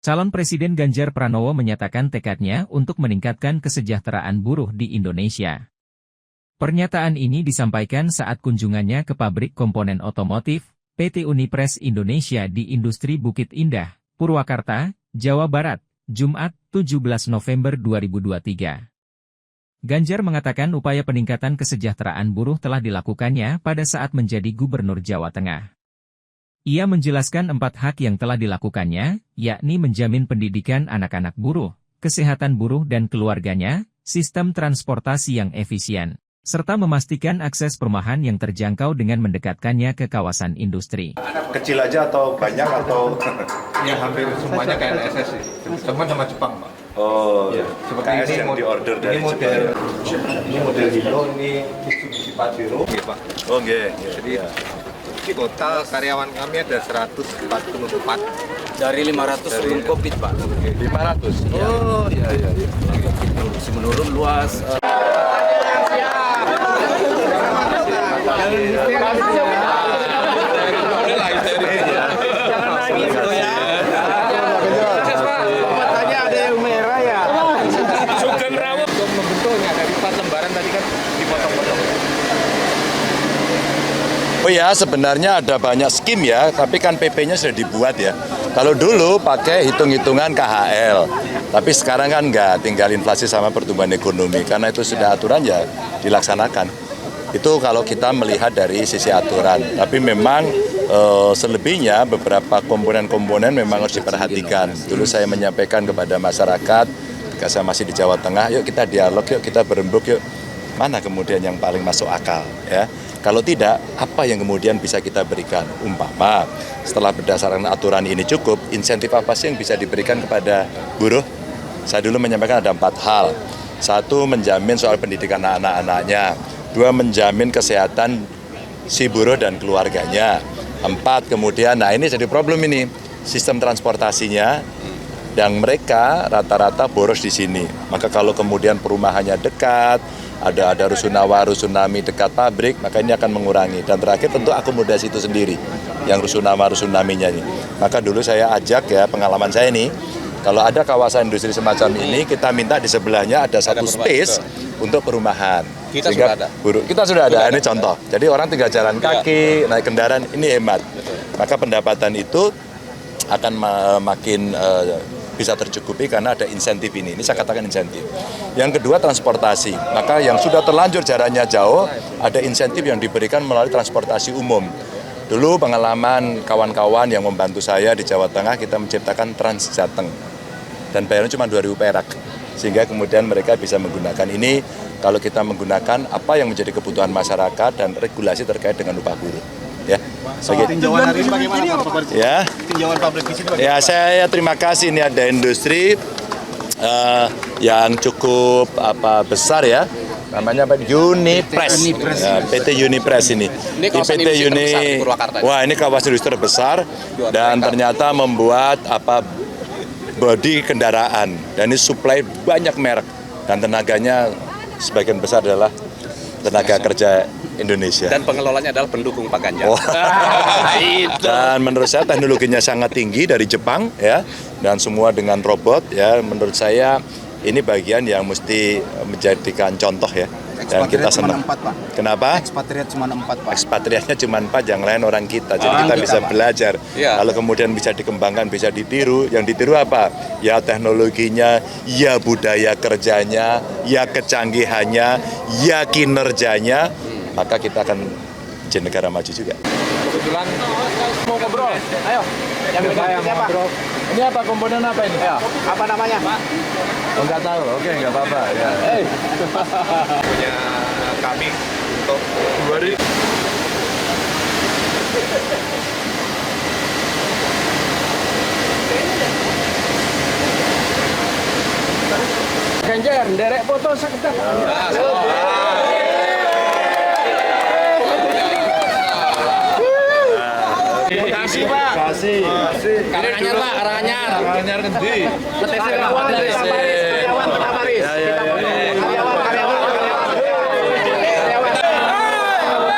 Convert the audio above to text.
Calon Presiden Ganjar Pranowo menyatakan tekadnya untuk meningkatkan kesejahteraan buruh di Indonesia. Pernyataan ini disampaikan saat kunjungannya ke pabrik komponen otomotif, PT Unipres Indonesia di Industri Bukit Indah, Purwakarta, Jawa Barat, Jumat, 17 November 2023. Ganjar mengatakan upaya peningkatan kesejahteraan buruh telah dilakukannya pada saat menjadi Gubernur Jawa Tengah. Ia menjelaskan 4 hak yang telah dilakukannya, yakni menjamin pendidikan anak-anak buruh, kesehatan buruh dan keluarganya, sistem transportasi yang efisien, serta memastikan akses perumahan yang terjangkau dengan mendekatkannya ke kawasan industri. Kecil aja atau banyak atau? Ya hampir semuanya KNSS sih, sama Jepang Pak. Oh, ya. Seperti KS ini yang diorder dari model, Jepang. Ini model Hino, ini Mitsubishi Pajero, Pak. Oh, nggih. Jadi total karyawan kami ada 144. Dari 500 sebelum Covid, Pak. 500? Ya. Oh, iya. Masih menurun luas. Oh ya, sebenarnya ada banyak skim ya, tapi kan PP-nya sudah dibuat ya. Kalau dulu pakai hitung-hitungan KHL, tapi sekarang kan nggak, tinggal inflasi sama pertumbuhan ekonomi. Karena itu sudah aturan ya dilaksanakan. Itu kalau kita melihat dari sisi aturan. Tapi memang selebihnya beberapa komponen-komponen memang harus diperhatikan. Dulu saya menyampaikan kepada masyarakat, ketika saya masih di Jawa Tengah, yuk kita dialog, yuk kita berembuk, yuk mana kemudian yang paling masuk akal ya. Kalau tidak, apa yang kemudian bisa kita berikan? Umpama, setelah berdasarkan aturan ini cukup, insentif apa sih yang bisa diberikan kepada buruh? Saya dulu menyampaikan ada 4 hal. 1, menjamin soal pendidikan anak-anaknya. 2, menjamin kesehatan si buruh dan keluarganya. 4, kemudian, nah ini jadi problem ini, sistem transportasinya, dan mereka rata-rata boros di sini. Maka kalau kemudian perumahannya dekat, ada rusunawa, rusunami dekat pabrik, maka ini akan mengurangi. Dan terakhir tentu akomodasi itu sendiri, yang rusunawa, rusunaminya ini. Maka dulu saya ajak ya, pengalaman saya ini, kalau ada kawasan industri semacam ini, kita minta di sebelahnya ada satu space untuk perumahan. Kita sudah ada. Kita sudah ada, ini contoh. Jadi orang tinggal jalan kaki, naik kendaraan, ini hemat. Maka pendapatan itu akan makin bisa tercukupi karena ada insentif ini. Ini saya katakan insentif. Yang kedua, transportasi. Maka yang sudah terlanjur jaraknya jauh, ada insentif yang diberikan melalui transportasi umum. Dulu pengalaman kawan-kawan yang membantu saya di Jawa Tengah, kita menciptakan Transjateng. Dan bayarnya cuma 2.000 perak. Sehingga kemudian mereka bisa menggunakan ini. Kalau kita menggunakan apa yang menjadi kebutuhan masyarakat dan regulasi terkait dengan upah buruh. Ya, Tinjauan hari ini bagaimana Pak? Ya, Tinjauan pabrik di sini bagaimana? ya saya terima kasih, ini ada industri yang cukup besar ya, namanya apa? Unipres. Ya, PT Unipres ini. Ini kawasan PT industri terbesar di Purwakarta. Wah, ini kawasan industri terbesar dan ternyata membuat bodi kendaraan, dan ini supply banyak merek dan tenaganya sebagian besar adalah tenaga kerja Indonesia. Dan pengelolanya adalah pendukung Pak Ganjar. Oh. Dan menurut saya teknologinya sangat tinggi dari Jepang ya, dan semua dengan robot ya. Menurut saya ini bagian yang mesti menjadikan contoh ya. Dan kita senang. Kenapa? Ekspatriat cuma 4 Pak. Ekspatriatnya cuma 4, yang lain orang kita. Jadi kita bisa belajar. Ya. Kalau kemudian bisa dikembangkan, bisa ditiru. Yang ditiru apa? Ya teknologinya, ya budaya kerjanya, ya kecanggihannya, ya kinerjanya. Maka kita akan jadi negara maju juga. Kebetulan mau ngobrol, ayo. Yang saya ngobrol. Ini apa, komponen apa ini? Ya. Apa namanya? Oh, nggak tahu, oke nggak apa-apa. Ya. Punya kami untuk 2 hari. Ganjar, derek foto sekedar. Kasih Pak. Kasih. Karanganyar Pak, Karanganyar. Karanganyar ngendi? Karyawan, Pak Maris. Ya.